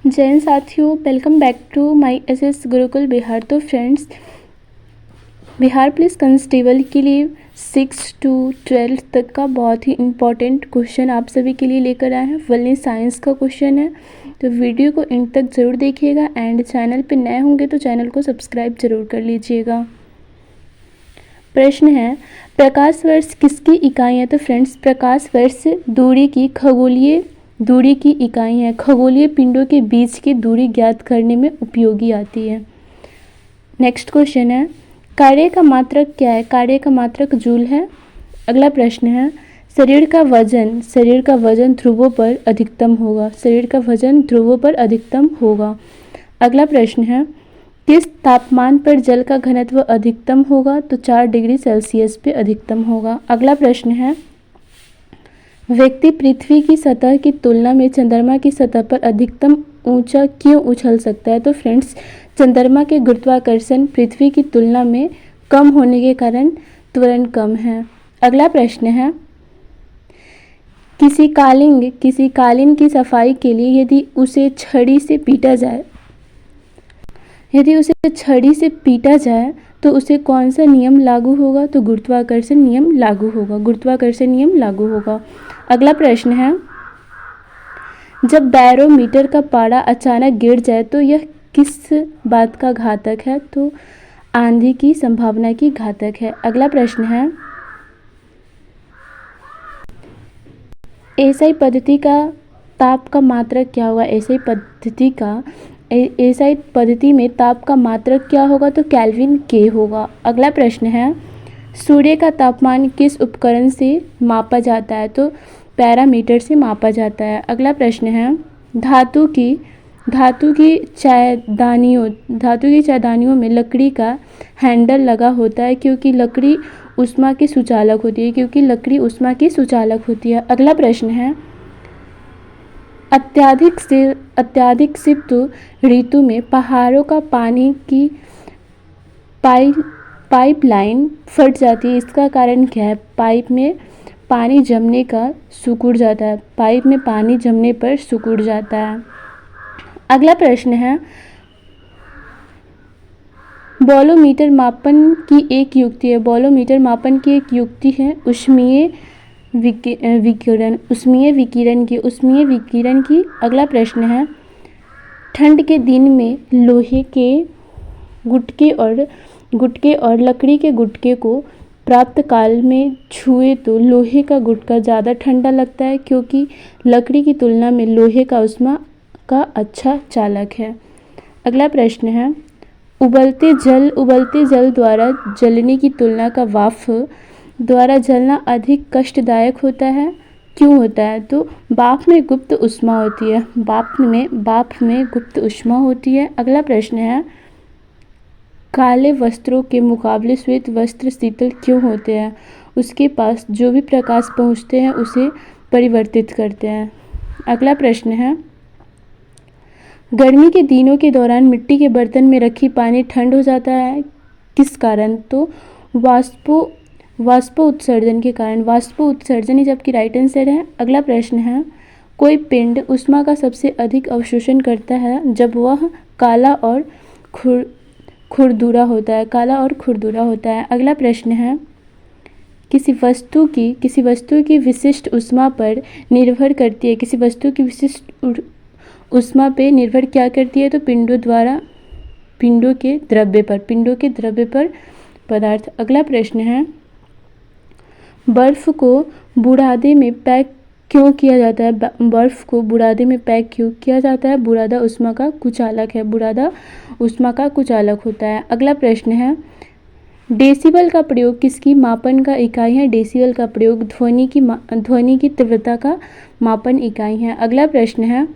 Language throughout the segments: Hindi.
जय हिंद साथियों, welcome back to my SS Gurukul Bihar. तो फ्रेंड्स, बिहार पुलिस कांस्टेबल के लिए 6 to 12 तक का बहुत ही इम्पॉर्टेंट क्वेश्चन आप सभी के लिए लेकर आए हैं। वनली साइंस का क्वेश्चन है, तो वीडियो को एंड तक ज़रूर देखिएगा। एंड चैनल पे नए होंगे तो चैनल को सब्सक्राइब जरूर कर लीजिएगा। प्रश्न है, प्रकाश वर्ष किसकी इकाई है? तो फ्रेंड्स, प्रकाश वर्ष दूरी की खगोलीय दूरी की इकाई है। खगोलीय पिंडों के बीच की दूरी ज्ञात करने में उपयोगी आती है। नेक्स्ट क्वेश्चन है, कार्य का मात्रक क्या है? कार्य का मात्रक जूल है। अगला प्रश्न है, शरीर का वजन ध्रुवों पर अधिकतम होगा। शरीर का वजन ध्रुवों पर अधिकतम होगा। अगला प्रश्न है, किस तापमान पर जल का घनत्व अधिकतम होगा? तो 4 डिग्री सेल्सियस पे अधिकतम होगा। अगला प्रश्न है, व्यक्ति पृथ्वी की सतह की तुलना में चंद्रमा की सतह पर अधिकतम ऊंचा क्यों उछल सकता है? तो फ्रेंड्स, चंद्रमा के गुरुत्वाकर्षण पृथ्वी की तुलना में कम होने के कारण त्वरण कम है। अगला प्रश्न है, किसी कालीन की सफाई के लिए यदि उसे छड़ी से पीटा जाए तो उसे कौन सा नियम लागू होगा? तो गुरुत्वाकर्षण नियम लागू होगा। अगला प्रश्न है, जब बैरोमीटर का पारा अचानक गिर जाए तो यह किस बात का घातक है? तो आंधी की संभावना की घातक है। अगला प्रश्न है, एसआई पद्धति का ताप का मात्रक क्या होगा? एसआई पद्धति में ताप का मात्रक क्या होगा? तो केल्विन के होगा। अगला प्रश्न है, सूर्य का तापमान किस उपकरण से मापा जाता है? तो पैरामीटर से मापा जाता है। अगला प्रश्न है, धातु की चायदानियों में लकड़ी का हैंडल लगा होता है क्योंकि लकड़ी ऊष्मा की सुचालक होती है। अगला प्रश्न है, अत्यधिक शीत ऋतु में पहाड़ों का पानी की पाइपलाइन फट जाती है, इसका कारण क्या है? पाइप में पानी जमने पर सिकुड़ जाता है। अगला प्रश्न है, बॉलोमीटर मापन की एक युक्ति है ऊष्मीय विकिरण की। अगला प्रश्न है, ठंड के दिन में लोहे के गुटके और लकड़ी के गुटके को प्राप्त काल में छुए तो लोहे का गुटका ज़्यादा ठंडा लगता है क्योंकि लकड़ी की तुलना में लोहे का ऊष्मा का अच्छा चालक है। अगला प्रश्न है, उबलते जल द्वारा जलने की तुलना का वाष्प द्वारा जलना अधिक कष्टदायक होता है, क्यों होता है? तो भाप में गुप्त ऊष्मा होती है। अगला प्रश्न है, काले वस्त्रों के मुकाबले श्वेत वस्त्र शीतल क्यों होते हैं? उसके पास जो भी प्रकाश पहुंचते हैं उसे परिवर्तित करते हैं। अगला प्रश्न है, गर्मी के दिनों के दौरान मिट्टी के बर्तन में रखी पानी ठंड हो जाता है, किस कारण? तो वाष्प उत्सर्जन के कारण। वाष्प उत्सर्जन ही जबकि राइट आंसर है। अगला प्रश्न है, कोई पिंड ऊष्मा का सबसे अधिक अवशोषण करता है जब वह काला और खुरदुरा होता है। अगला प्रश्न है, किसी वस्तु की विशिष्ट ऊष्मा पर निर्भर करती है। किसी वस्तु की विशिष्ट ऊष्मा पे निर्भर क्या करती है? तो पिंडों के द्रव्य पर पदार्थ। अगला प्रश्न है, बर्फ को बुरादे में पैक क्यों किया जाता है? बुरादा ऊष्मा का कुचालक होता है। अगला प्रश्न है, डेसिबल का प्रयोग किसकी मापन का इकाई है? डेसिबल का प्रयोग ध्वनि की तीव्रता का मापन इकाई है। अगला प्रश्न है,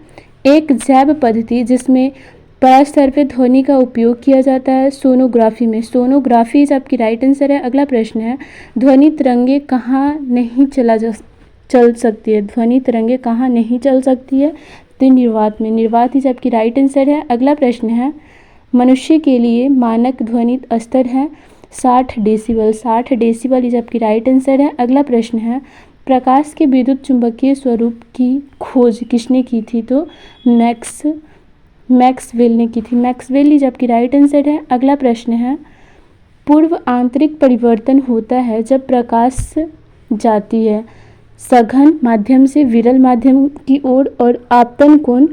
एक जैव पद्धति जिसमें परास्तरवे ध्वनि का उपयोग किया जाता है सोनोग्राफी आपकी राइट आंसर है। अगला प्रश्न है, ध्वनि तरंगे कहाँ नहीं चल सकती है? तो निर्वात ही आपकी राइट आंसर है। अगला प्रश्न है, मनुष्य के लिए मानक ध्वनि स्तर है 60 डेसिबल इज आपकी राइट आंसर है। अगला प्रश्न है, प्रकाश के विद्युत चुंबकीय स्वरूप की खोज किसने की थी? तो मैक्स मैक्सवेल ने की थी। मैक्सवेल इज आपकी राइट आंसर है। अगला प्रश्न है, पूर्व आंतरिक परिवर्तन होता है जब प्रकाश जाती है सघन माध्यम से विरल माध्यम की ओर और आपतन कोण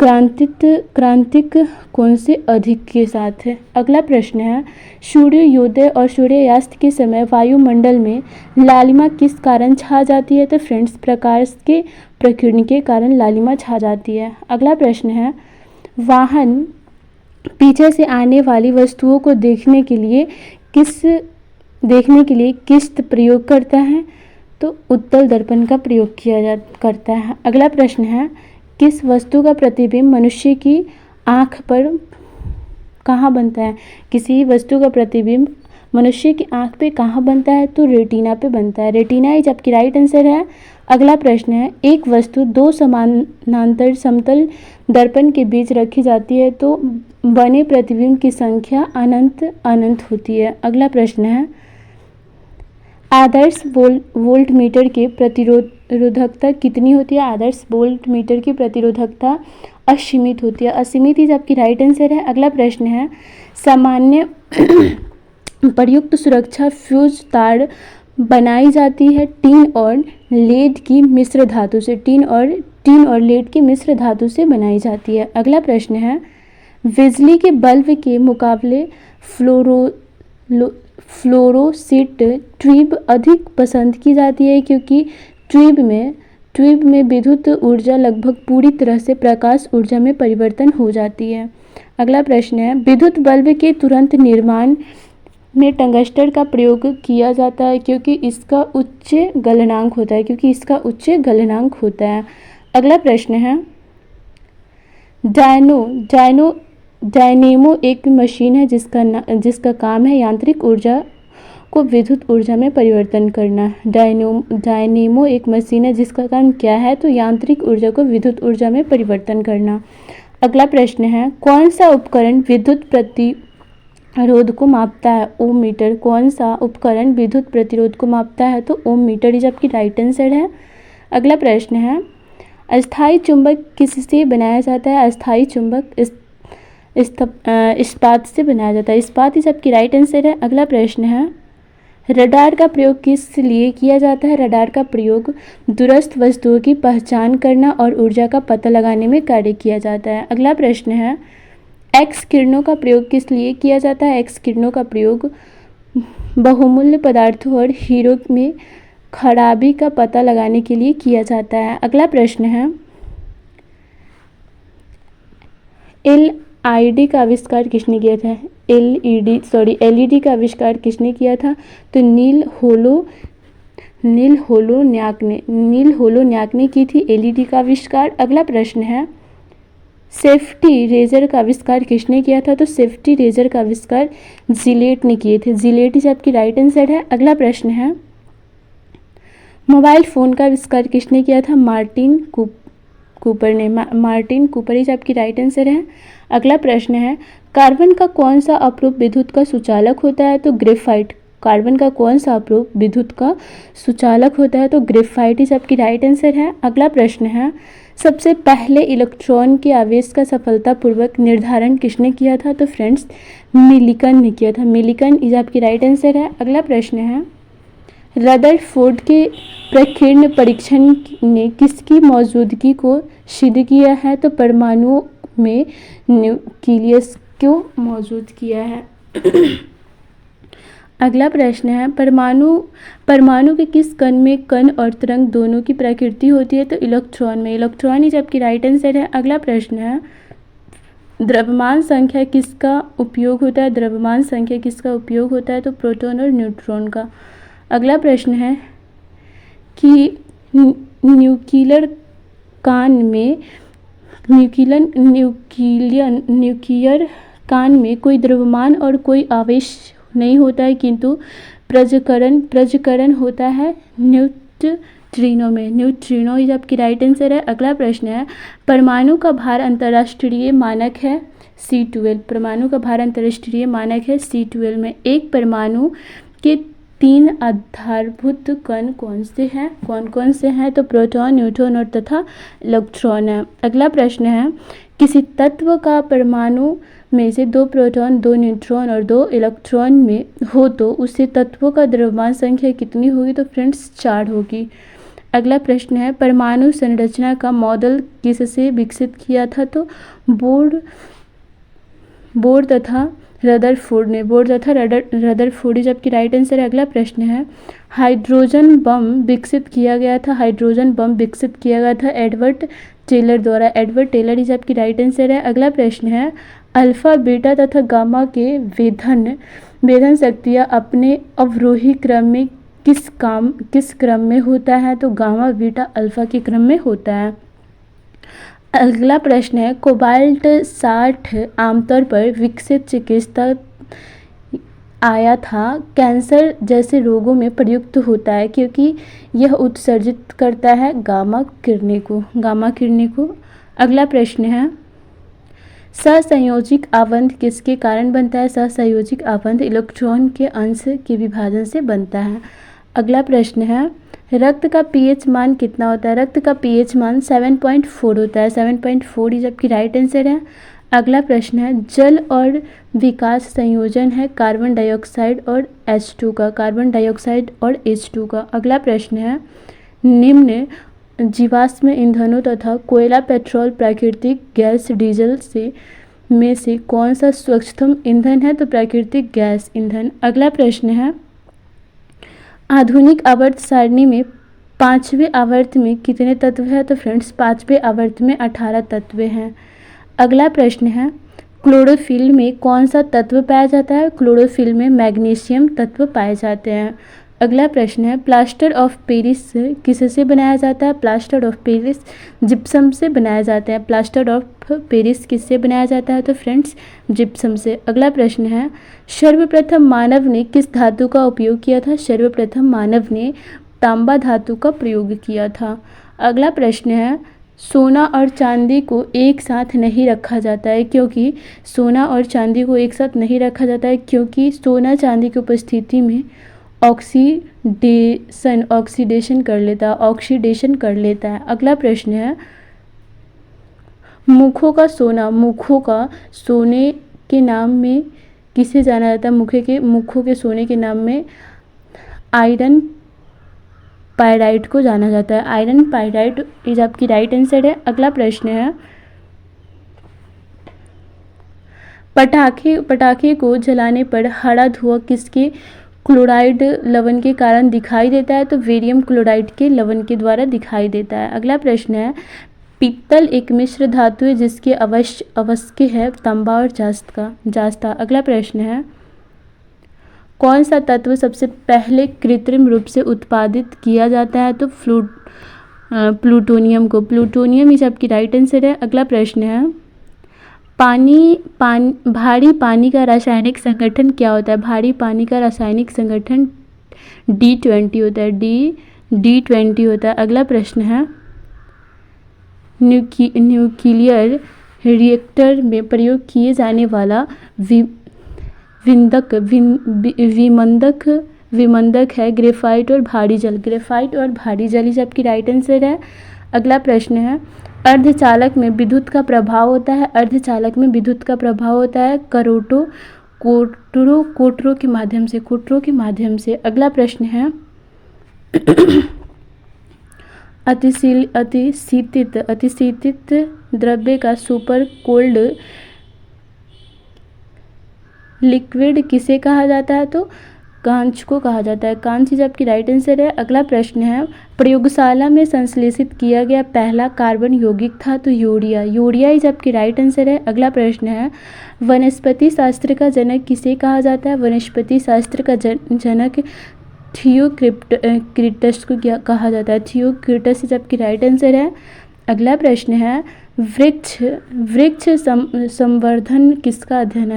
क्रांतिक कोण से अधिक के साथ है। अगला प्रश्न है, सूर्योदय और सूर्यास्त के समय वायुमंडल में लालिमा किस कारण छा जाती है? तो फ्रेंड्स, प्रकाश के प्रकीर्णन के कारण लालिमा छा जाती है। अगला प्रश्न है, वाहन पीछे से आने वाली वस्तुओं को देखने के लिए किस प्रयोग करता है? तो उत्तल दर्पण का प्रयोग करता है। अगला प्रश्न है, किस वस्तु का प्रतिबिंब मनुष्य की आँख पर कहाँ बनता है? किसी वस्तु का प्रतिबिंब मनुष्य की आँख पे कहाँ बनता है? तो रेटिना पे बनता है। रेटिना इज आपकी राइट आंसर है। अगला प्रश्न है, एक वस्तु दो समानांतर समतल दर्पण के बीच रखी जाती है तो बने प्रतिबिंब की संख्या अनंत होती है। अगला प्रश्न है, आदर्श वोल्टमीटर की प्रतिरोधकता कितनी होती है? आदर्श वोल्टमीटर की प्रतिरोधकता असीमित होती है। असीमित इज आपकी राइट आंसर है। अगला प्रश्न है, सामान्य प्रयुक्त सुरक्षा फ्यूज तार बनाई जाती है टीन और लेड की मिश्र धातु से। टीन और लेड की मिश्र धातु से बनाई जाती है। अगला प्रश्न है, बिजली के बल्ब के मुकाबले फ्लोरोसेंट ट्यूब अधिक पसंद की जाती है क्योंकि ट्यूब में विद्युत ऊर्जा लगभग पूरी तरह से प्रकाश ऊर्जा में परिवर्तन हो जाती है। अगला प्रश्न है, विद्युत बल्ब के तुरंत निर्माण में टंगस्टन का प्रयोग किया जाता है क्योंकि इसका उच्च गलनांक होता है। अगला प्रश्न है, डायनेमो एक मशीन है जिसका काम है यांत्रिक ऊर्जा को विद्युत ऊर्जा में परिवर्तन करना। डायनेमो एक मशीन है जिसका काम क्या है? तो यांत्रिक ऊर्जा को विद्युत ऊर्जा में परिवर्तन करना। अगला प्रश्न है, कौन सा उपकरण विद्युत प्रतिरोध को मापता है? ओम मीटर। कौन सा उपकरण विद्युत प्रतिरोध को मापता है? तो ओम मीटर इज आपकी राइट आंसर है। अगला प्रश्न है, अस्थायी चुंबक किससे बनाया जाता है? अस्थायी चुंबक इस्पात से बनाया जाता है। इस्पात इज आपकी राइट आंसर है। अगला प्रश्न है, रडार का प्रयोग किस लिए किया जाता है? रडार का प्रयोग दूरस्थ वस्तुओं की पहचान करना और ऊर्जा का पता लगाने में कार्य किया जाता है। अगला प्रश्न है, एक्स किरणों का प्रयोग किस लिए किया जाता है? एक्स किरणों का प्रयोग बहुमूल्य पदार्थों और हीरो में खराबी का पता लगाने के लिए किया जाता है। अगला प्रश्न है, एलईडी का आविष्कार किसने किया था? एलईडी का आविष्कार किसने किया था? तो नील होलोन्याक ने की थी एलईडी का आविष्कार। अगला प्रश्न है, सेफ्टी रेजर का आविष्कार किसने किया था? तो सेफ्टी रेजर का आविष्कार जिलेट ने किए थे। जिलेट इज आपकी राइट आंसर है। अगला प्रश्न है, मोबाइल फ़ोन का आविष्कार किसने किया था? मार्टिन कूपर ने। मार्टिन कूपर इज आपकी राइट आंसर है। अगला प्रश्न है, कार्बन का कौन सा अपरूप विद्युत का सुचालक होता है? तो ग्रेफाइट। कार्बन का कौन सा अपरूप विद्युत का सुचालक होता है? तो ग्रेफाइट इज आपकी राइट आंसर है। अगला प्रश्न है, सबसे पहले इलेक्ट्रॉन के आवेश का सफलतापूर्वक निर्धारण किसने किया था? तो फ्रेंड्स, मिलिकन ने किया था। मिलिकन इज आपकी राइट आंसर है। अगला प्रश्न है, रदरफोर्ड के प्रकीर्णन परीक्षण ने किसकी मौजूदगी को सिद्ध किया है? तो परमाणुओं में न्यूक्लियस को मौजूद किया है। अगला प्रश्न है, परमाणु के किस कण में कण और तरंग दोनों की प्रकृति होती है? तो इलेक्ट्रॉन में। इलेक्ट्रॉन ही आपकी राइट आंसर है। अगला प्रश्न है, द्रव्यमान संख्या किसका उपयोग होता है? द्रव्यमान संख्या किसका उपयोग होता है? तो प्रोटॉन और न्यूट्रॉन का। अगला प्रश्न है कि न्यूक्लियर कान में कोई द्रव्यमान और कोई आवेश नहीं होता है किंतु प्रजकरण होता है न्यूट्रिनो में। न्यूट्रिनो इज आपकी राइट आंसर है। अगला प्रश्न है, परमाणु का भार अंतर्राष्ट्रीय मानक है C12। परमाणु का भार अंतर्राष्ट्रीय मानक है C12 में। एक परमाणु के तीन आधारभूत कण कौन कौन से हैं? तो प्रोटॉन, न्यूट्रॉन और तथा इलेक्ट्रॉन है। अगला प्रश्न है, किसी तत्व का परमाणु में से 2 प्रोटॉन, 2 न्यूट्रॉन और 2 इलेक्ट्रॉन में हो तो उसे तत्वों का द्रव्यमान संख्या कितनी होगी? तो फ्रेंड्स 4 होगी। अगला प्रश्न है, परमाणु संरचना का मॉडल किससे विकसित किया था? तो बोर तथा रदरफोर्ड ने। बोर तथा रदरफोर्ड जबकि राइट आंसर है। अगला प्रश्न है, हाइड्रोजन बम विकसित किया गया था। हाइड्रोजन बम विकसित किया गया था एडवर्ड टेलर द्वारा। एडवर्ड टेलर जबकि राइट आंसर है। अगला प्रश्न है, अल्फा, बीटा तथा गामा के वेधन शक्तियाँ अपने अवरोही क्रम में किस क्रम में होता है? तो गामा, बीटा, अल्फा के क्रम में होता है। अगला प्रश्न है, कोबाल्ट 60 आमतौर पर विकसित चिकित्सा आया था कैंसर जैसे रोगों में प्रयुक्त होता है क्योंकि यह उत्सर्जित करता है गामा किरणें को। अगला प्रश्न है, सहसंयोजिक आबंध किसके कारण बनता है? सहसंयोजिक आबंध इलेक्ट्रॉन के अंश के विभाजन से बनता है। अगला प्रश्न है, रक्त का पीएच मान कितना होता है? रक्त का पीएच मान 7.4 होता है। 7.4 जबकि राइट आंसर है। अगला प्रश्न है, जल और विकास संयोजन है कार्बन डाइऑक्साइड और H2 का। कार्बन डाइऑक्साइड और H2 का। अगला प्रश्न है, निम्न जीवाश्म ईंधनों तथा कोयला, पेट्रोल, प्राकृतिक गैस, डीजल में से कौन सा स्वच्छतम ईंधन है? तो प्राकृतिक गैस ईंधन। अगला प्रश्न है, आधुनिक आवर्त सारणी में 5वें आवर्त में कितने तत्व हैं? तो फ्रेंड्स 5वें आवर्त में 18 तत्व हैं। अगला प्रश्न है, क्लोरोफिल में कौन सा तत्व पाया जाता है? क्लोरोफिल में मैग्नीशियम तत्व पाए जाते हैं। अगला प्रश्न है, प्लास्टर ऑफ पेरिस किससे बनाया जाता है? प्लास्टर ऑफ पेरिस जिप्सम से बनाया जाता है। प्लास्टर ऑफ पेरिस किससे बनाया जाता है? तो फ्रेंड्स जिप्सम से। अगला प्रश्न है, सर्वप्रथम मानव ने किस धातु का उपयोग किया था? सर्वप्रथम मानव ने तांबा धातु का प्रयोग किया था। अगला प्रश्न है, सोना और चांदी को एक साथ नहीं रखा जाता है क्योंकि सोना चांदी की उपस्थिति में ऑक्सीडेशन कर लेता है। अगला प्रश्न है, मुखों का सोने के नाम में किसे जाना जाता है? मुखों के सोने के नाम में आयरन पायराइट को जाना जाता है। आयरन पायराइट इज आपकी राइट आंसर है। अगला प्रश्न है, पटाखे को जलाने पर हरा धुआं किसके क्लोराइड लवण के कारण दिखाई देता है? तो वेरियम क्लोराइड के लवण के द्वारा दिखाई देता है। अगला प्रश्न है, पीतल एक मिश्र धातु है जिसके अवश्य है तांबा और जास्ता। अगला प्रश्न है, कौन सा तत्व सबसे पहले कृत्रिम रूप से उत्पादित किया जाता है? तो प्लूटोनियम इज आपकी राइट आंसर है। अगला प्रश्न है, भारी पानी का रासायनिक संगठन क्या होता है? भारी पानी का रासायनिक संगठन D20 होता है। D20 होता है। अगला प्रश्न है, न्यूक्लियर रिएक्टर में प्रयोग किए जाने वाला विमंदक है ग्रेफाइट और भारी जल। इज आपकी राइट आंसर है। अगला प्रश्न है, अर्धचालक में विद्युत का प्रभाव होता है कोटरों के माध्यम से। अगला प्रश्न है, अतिशीतित द्रव्य का सुपर कोल्ड लिक्विड किसे कहा जाता है? तो कांच को कहा जाता है। कांच ही आपकी राइट आंसर है। अगला प्रश्न है, प्रयोगशाला में संश्लेषित किया गया पहला कार्बन यौगिक था? तो यूरिया ही आपकी राइट आंसर है। अगला प्रश्न है, वनस्पति शास्त्र का जनक किसे कहा जाता है? वनस्पति शास्त्र का जनक थियोक्रिटस को क्या कहा जाता है? थियोक्रिटस इज आपकी राइट आंसर है। अगला प्रश्न है, वृक्ष संवर्धन किसका अध्ययन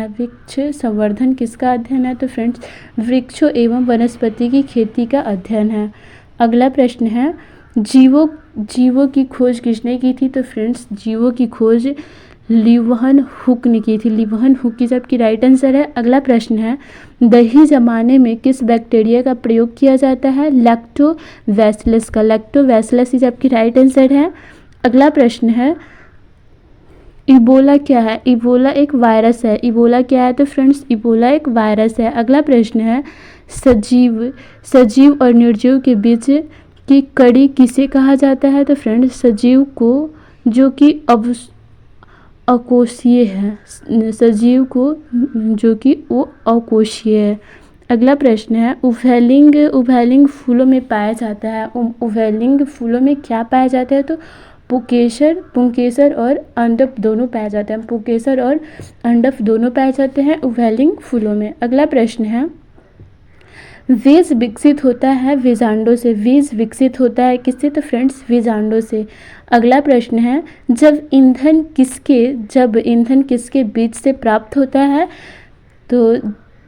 है? तो फ्रेंड्स वृक्षों एवं वनस्पति की खेती का अध्ययन है। अगला प्रश्न है, जीवों की खोज किसने की थी? तो फ्रेंड्स जीवों की खोज लिवहन हुक ने की थी। लिवहन हुक की जबकि राइट आंसर है। अगला प्रश्न है, दही जमाने में किस बैक्टीरिया का प्रयोग किया जाता है? लैक्टोबैसिलस का। लैक्टोबैसिलस ही जबकि राइट आंसर है। अगला प्रश्न है, इबोला क्या है? इबोला एक वायरस है। इबोला क्या है? तो फ्रेंड्स इबोला एक वायरस है। अगला प्रश्न है, सजीव और निर्जीव के बीच की कड़ी किसे कहा जाता है? तो फ्रेंड्स सजीव को, जो कि अकोशीय है। सजीव को जो कि वो अकोशीय है। अगला प्रश्न है, उभयलिंग फूलों में पाया जाता है। उभयलिंग फूलों में क्या पाया जाता है? तो पुंकेसर और अंडप दोनों पाए जाते हैं। पुंकेसर और अंडप दोनों पाए जाते हैं उभयलिंग फूलों में। अगला प्रश्न है, बीज विकसित होता है बीजांडों से। बीज विकसित होता है किससे? तो फ्रेंड्स बीजांडों से। अगला प्रश्न है, जब ईंधन किसके बीज से प्राप्त होता है? तो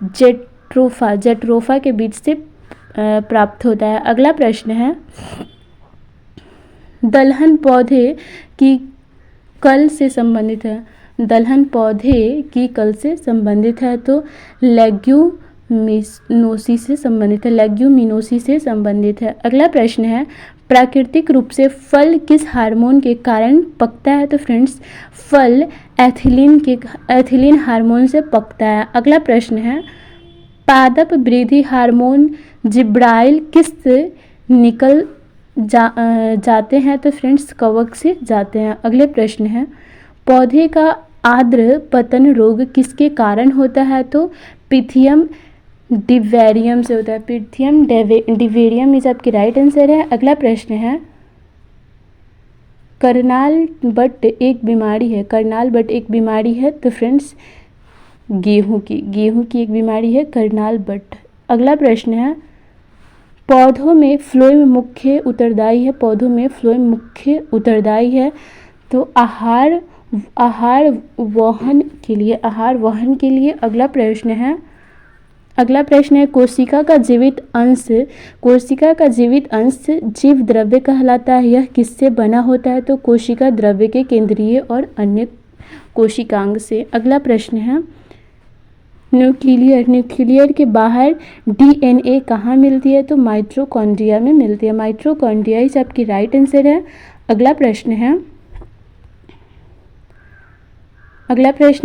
जेट्रोफा के बीज से प्राप्त होता है। अगला प्रश्न है, दलहन पौधे की कल से संबंधित है। दलहन पौधे की कल से संबंधित है तो लेग्यूमिनोसी से संबंधित है। लेग्यूमिनोसी से संबंधित है। अगला प्रश्न है, प्राकृतिक रूप से फल किस हार्मोन के कारण पकता है? तो फ्रेंड्स फल एथिलीन हार्मोन से पकता है। अगला प्रश्न है, पादप वृद्धि हार्मोन जिब्राइल किस निकल जाते हैं? तो फ्रेंड्स कवक से जाते हैं। अगले प्रश्न है, पौधे का आर्द्र पतन रोग किसके कारण होता है? तो पिथियम डिवेरियम से होता है। पिथियम डिवेरियम इज आपकी राइट आंसर है। अगला प्रश्न है, करनाल बट एक बीमारी है। करनाल बट एक बीमारी है तो फ्रेंड्स गेहूं की एक बीमारी है करनाल बट। अगला प्रश्न है, पौधों में फ्लोएम मुख्य उत्तरदायी है। पौधों में फ्लोएम मुख्य उत्तरदायी है तो आहार वहन के लिए। अगला प्रश्न है, कोशिका का जीवित अंश जीव द्रव्य कहलाता है। यह किससे बना होता है? तो कोशिका द्रव्य के केंद्रीय और अन्य कोशिकांग से। अगला प्रश्न है, न्यूक्लियर के बाहर डीएनए कहाँ मिलती है? तो माइटोकॉन्ड्रिया में मिलती है। माइटोकॉन्ड्रिया इस आपकी राइट आंसर है। अगला प्रश्न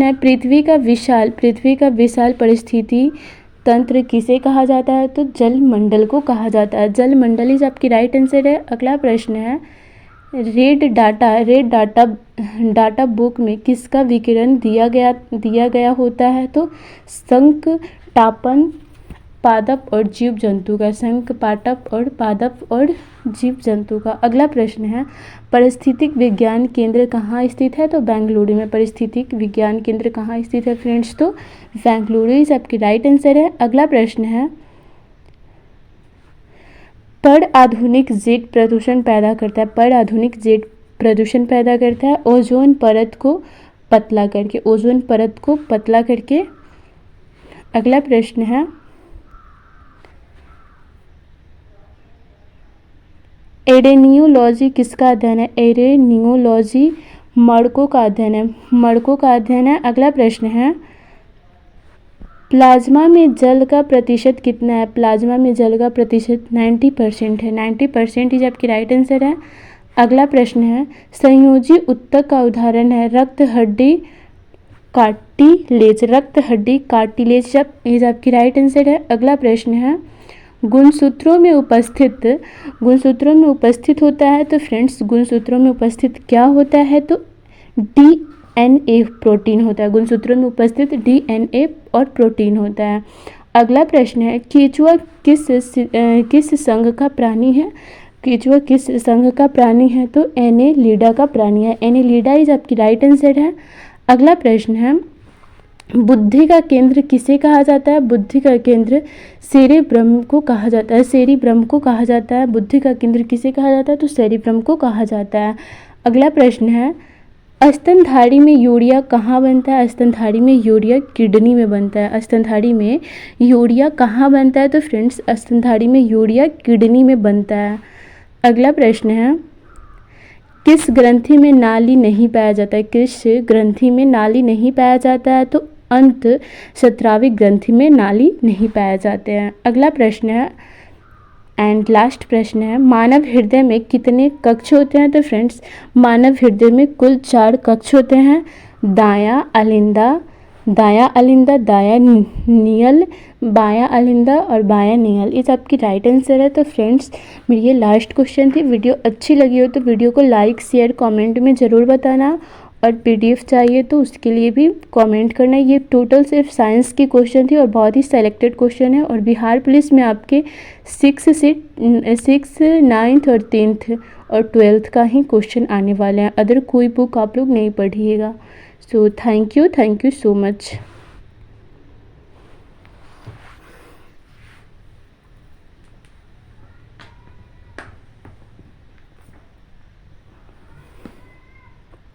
है, पृथ्वी का विशाल परिस्थिति तंत्र किसे कहा जाता है? तो जलमंडल को कहा जाता है। जलमंडल इज आपकी राइट आंसर है। अगला प्रश्न है, रेड डाटा बुक में किसका विवरण दिया गया होता है? तो शंख टापन पादप और जीव जंतु का। शंख पादप और जीव जंतु का। अगला प्रश्न है, पारिस्थितिक विज्ञान केंद्र कहाँ स्थित है? तो बेंगलुरु में। पारिस्थितिक विज्ञान केंद्र कहाँ स्थित है फ्रेंड्स? तो बेंगलुरु इज आपकी राइट आंसर है। अगला प्रश्न है, आधुनिक जेट प्रदूषण पैदा करता है। आधुनिक जेट प्रदूषण पैदा करता है ओजोन परत को पतला करके। अगला प्रश्न है, एडेनियोलॉजी किसका अध्ययन है? एडेनियोलॉजी मड़कों का अध्ययन है। अगला प्रश्न है, प्लाज्मा में जल का प्रतिशत कितना है? प्लाज्मा में जल का प्रतिशत 90% है। 90% ही आपकी राइट आंसर है। अगला प्रश्न है, संयोजी ऊतक का उदाहरण है रक्त हड्डी कार्टिलेज इज आपकी राइट आंसर है। अगला प्रश्न है, गुणसूत्रों में उपस्थित होता है तो फ्रेंड्स गुणसूत्रों में उपस्थित क्या होता है? तो डीएनए प्रोटीन होता है। गुणसूत्रों में उपस्थित डीएनए और प्रोटीन होता है। अगला प्रश्न है, केंचुआ किस संघ का प्राणी है? केंचुआ किस संघ का प्राणी है? तो एनेलिडा का प्राणी है। एनेलिडा इज आपकी राइट आंसर है। अगला प्रश्न है, बुद्धि का केंद्र किसे कहा जाता है? बुद्धि का केंद्र सेरेब्रम को कहा जाता है। बुद्धि का केंद्र किसे कहा जाता है? तो सेरेब्रम को कहा जाता है। अगला प्रश्न है, स्तनधारी में यूरिया कहाँ बनता है? स्तनधारी में यूरिया किडनी में बनता है। स्तनधारी में यूरिया कहाँ बनता है? तो फ्रेंड्स स्तनधारी में यूरिया किडनी में बनता है। अगला प्रश्न है, किस ग्रंथि में नाली नहीं पाया जाता है? किस ग्रंथि में नाली नहीं पाया जाता है? तो अंत स्राविक ग्रंथि में नाली नहीं पाया जाते हैं। अगला प्रश्न है एंड लास्ट प्रश्न है, मानव हृदय में कितने कक्ष होते हैं? तो फ्रेंड्स, मानव हृदय में कुल 4 कक्ष होते हैं। दायां अलिंदा, दायां नियल, बायां अलिंदा और बायां नियल। ये आपकी राइट आंसर है। तो फ्रेंड्स, मेरी ये लास्ट क्वेश्चन थी। वीडियो अच्छी लगी हो तो वीडियो को लाइक शेयर कमेंट में ज़रूर बताना, और पीडीएफ चाहिए तो उसके लिए भी कमेंट करना। ये टोटल सिर्फ साइंस की क्वेश्चन थी और बहुत ही सेलेक्टेड क्वेश्चन है, और बिहार पुलिस में आपके 6, 9th और 10th और 12th का ही क्वेश्चन आने वाले हैं। अदर कोई बुक आप लोग नहीं पढ़िएगा। So thank you so much.